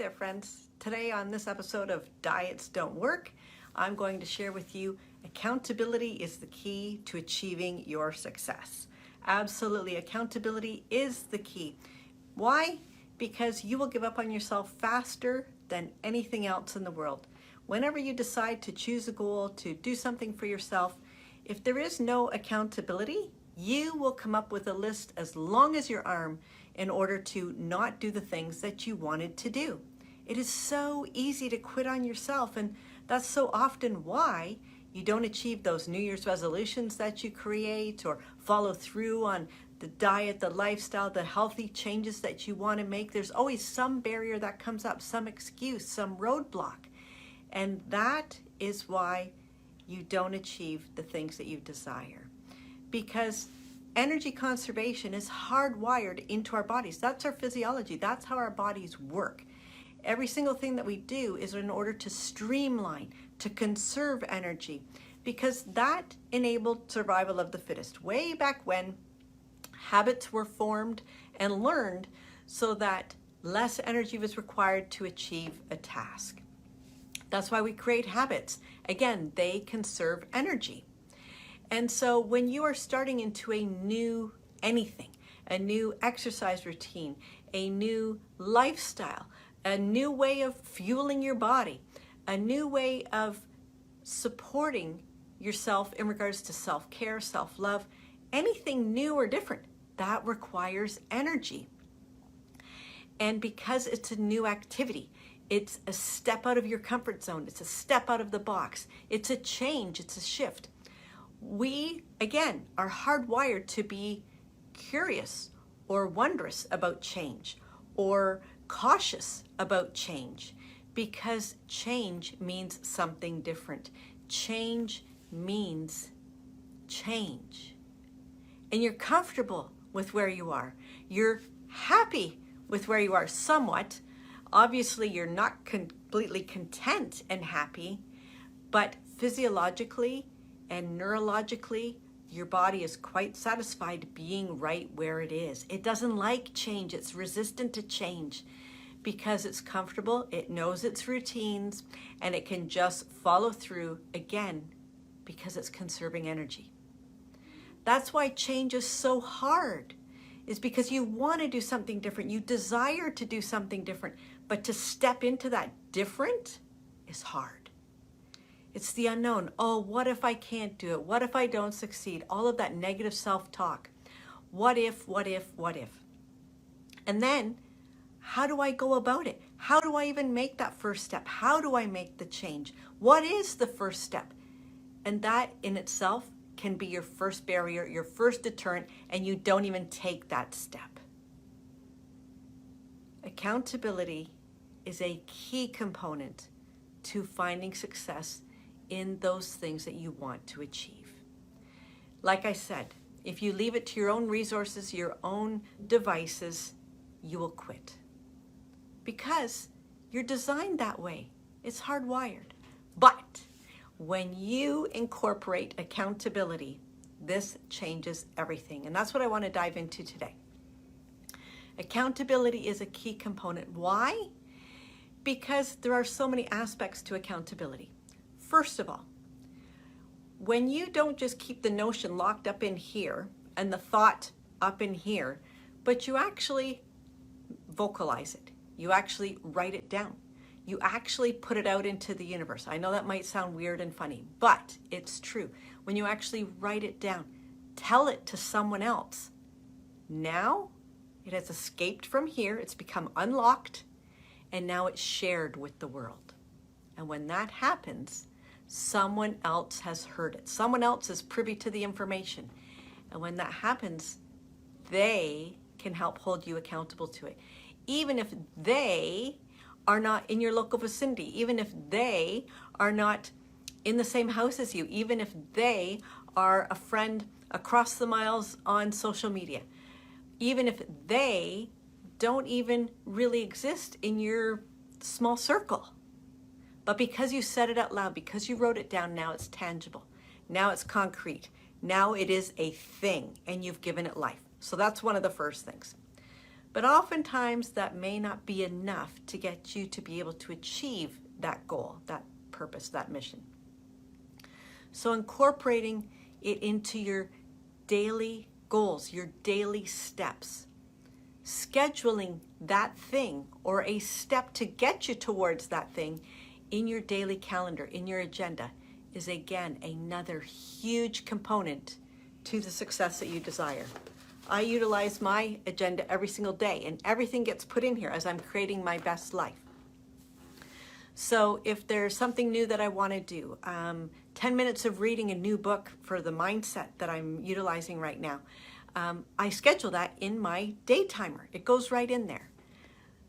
there, friends. Today on this episode of Diets Don't Work, I'm going to share with you accountability is the key to achieving your success. Absolutely, accountability is the key. Why? Because you will give up on yourself faster than anything else in the world. Whenever you decide to choose a goal, to do something for yourself, if there is no accountability, you will come up with a list as long as your arm in order to not do the things that you wanted to do. It is so easy to quit on yourself, and that's so often why you don't achieve those New Year's resolutions that you create or follow through on the diet, the lifestyle, the healthy changes that you want to make. There's always some barrier that comes up, some excuse, some roadblock. And that is why you don't achieve the things that you desire. Because energy conservation is hardwired into our bodies. That's our physiology. That's how our bodies work. Every single thing that we do is in order to streamline, to conserve energy, because that enabled survival of the fittest. Way back when, habits were formed and learned so that less energy was required to achieve a task. That's why we create habits. Again, they conserve energy. And so when you are starting into a new anything, a new exercise routine, a new lifestyle, a new way of fueling your body, a new way of supporting yourself in regards to self-care, self-love, anything new or different, that requires energy. And because it's a new activity, it's a step out of your comfort zone, it's a step out of the box, it's a change, it's a shift. We, again, are hardwired to be curious or wondrous about change or cautious about change, because change means something different. Change means change. And you're comfortable with where you are. You're happy with where you are somewhat. Obviously, you're not completely content and happy, but physiologically and neurologically, your body is quite satisfied being right where it is. It doesn't like change. It's resistant to change because it's comfortable, it knows its routines, and it can just follow through, again, because it's conserving energy. That's why change is so hard, is because you want to do something different. You desire to do something different, but to step into that different is hard. It's the unknown. Oh, what if I can't do it? What if I don't succeed? All of that negative self-talk. What if, what if, what if? And then, how do I go about it? How do I even make that first step? How do I make the change? What is the first step? And that in itself can be your first barrier, your first deterrent, and you don't even take that step. Accountability is a key component to finding success in those things that you want to achieve. Like I said, if you leave it to your own resources, your own devices, you will quit. Because you're designed that way. It's hardwired. But when you incorporate accountability, this changes everything. And that's what I want to dive into today. Accountability is a key component. Why? Because there are so many aspects to accountability. First of all, when you don't just keep the notion locked up in here and the thought up in here, but you actually vocalize it, you actually write it down, you actually put it out into the universe. I know that might sound weird and funny, but it's true. When you actually write it down, tell it to someone else. Now it has escaped from here, it's become unlocked, and now it's shared with the world. And when that happens, someone else has heard it. Someone else is privy to the information. And when that happens, they can help hold you accountable to it. Even if they are not in your local vicinity, even if they are not in the same house as you, even if they are a friend across the miles on social media, even if they don't even really exist in your small circle. But because you said it out loud, because you wrote it down, now it's tangible. Now it's concrete. Now it is a thing, and you've given it life. So that's one of the first things. But oftentimes that may not be enough to get you to be able to achieve that goal, that purpose, that mission. So incorporating it into your daily goals, your daily steps, scheduling that thing or a step to get you towards that thing in your daily calendar, in your agenda, is again another huge component to the success that you desire. I utilize my agenda every single day, and everything gets put in here as I'm creating my best life. So if there's something new that I want to do, 10 minutes of reading a new book for the mindset that I'm utilizing right now, I schedule that in my day timer. It goes right in there.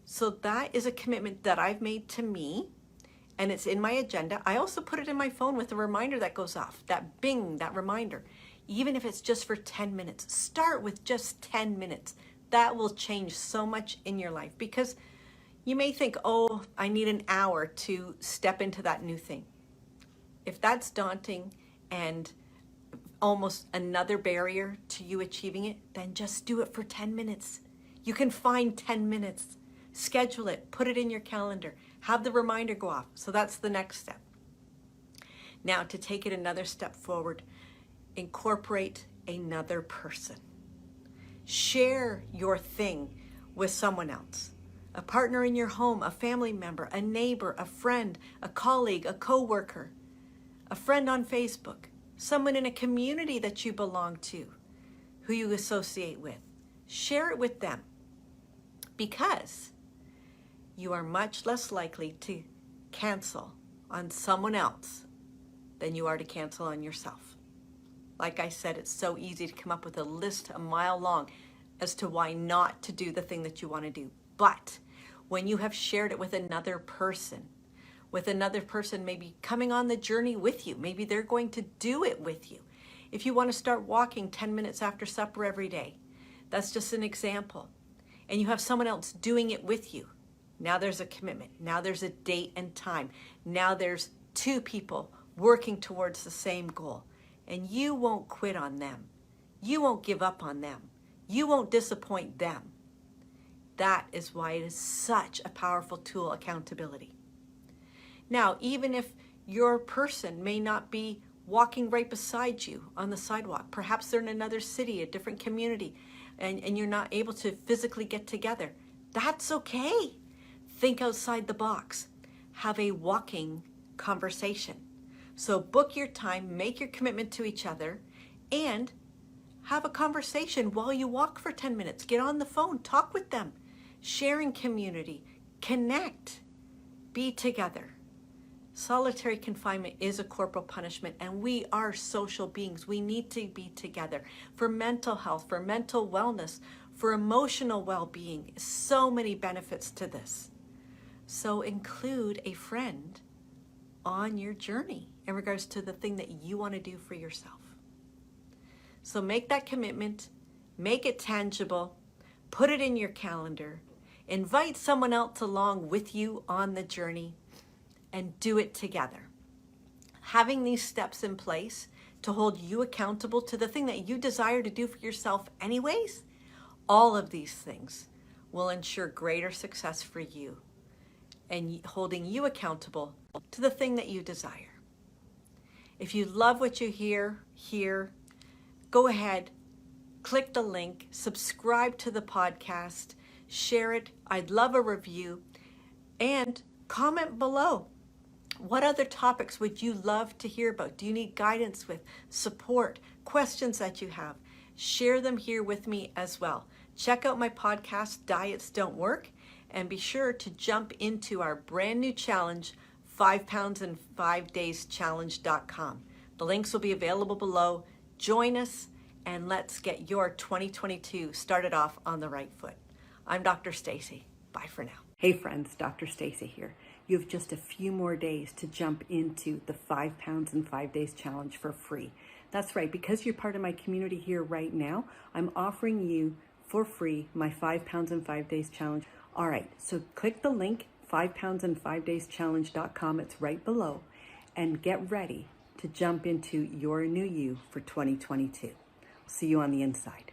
So that is a commitment that I've made to me, and it's in my agenda. I also put it in my phone with a reminder that goes off, that bing, that reminder. Even if it's just for 10 minutes, start with just 10 minutes. That will change so much in your life, because you may think, oh, I need an hour to step into that new thing. If that's daunting and almost another barrier to you achieving it, then just do it for 10 minutes. You can find 10 minutes. Schedule it, put it in your calendar, have the reminder go off. So that's the next step. Now, to take it another step forward, incorporate another person. Share your thing with someone else. A partner in your home, a family member, a neighbor, a friend, a colleague, a coworker, a friend on Facebook, someone in a community that you belong to, who you associate with. Share it with them, because you are much less likely to cancel on someone else than you are to cancel on yourself. Like I said, it's so easy to come up with a list a mile long as to why not to do the thing that you want to do. But when you have shared it with another person maybe coming on the journey with you, maybe they're going to do it with you. If you want to start walking 10 minutes after supper every day, that's just an example. And you have someone else doing it with you. Now there's a commitment. Now there's a date and time. Now there's two people working towards the same goal. And you won't quit on them. You won't give up on them. You won't disappoint them. That is why it is such a powerful tool, accountability. Now, even if your person may not be walking right beside you on the sidewalk, perhaps they're in another city, a different community, and you're not able to physically get together, that's okay. Think outside the box. Have a walking conversation. So book your time, make your commitment to each other, and have a conversation while you walk for 10 minutes. Get on the phone, talk with them. Sharing community, connect, be together. Solitary confinement is a corporal punishment, and we are social beings. We need to be together for mental health, for mental wellness, for emotional well-being. So many benefits to this. So include a friend on your journey in regards to the thing that you want to do for yourself. So make that commitment, make it tangible, put it in your calendar, invite someone else along with you on the journey, and do it together. Having these steps in place to hold you accountable to the thing that you desire to do for yourself anyways, all of these things will ensure greater success for you and holding you accountable to the thing that you desire. If you love what you hear here, go ahead, click the link, subscribe to the podcast, share it. I'd love a review, and comment below. What other topics would you love to hear about? Do you need guidance with, support, questions that you have? Share them here with me as well. Check out my podcast, Diets Don't Work, and be sure to jump into our brand new challenge, 5 Pounds in 5 Days Challenge.com. The links will be available below. Join us, and let's get your 2022 started off on the right foot. I'm Dr. Stacey. Bye for now. Hey friends, Dr. Stacey here. You have just a few more days to jump into the 5 Pounds in 5 Days Challenge for free. That's right, because you're part of my community here right now, I'm offering you for free my 5 Pounds in 5 Days Challenge. All right, so click the link, 5poundsin5dayschallenge.com. It's right below, and get ready to jump into your new you for 2022. See you on the inside.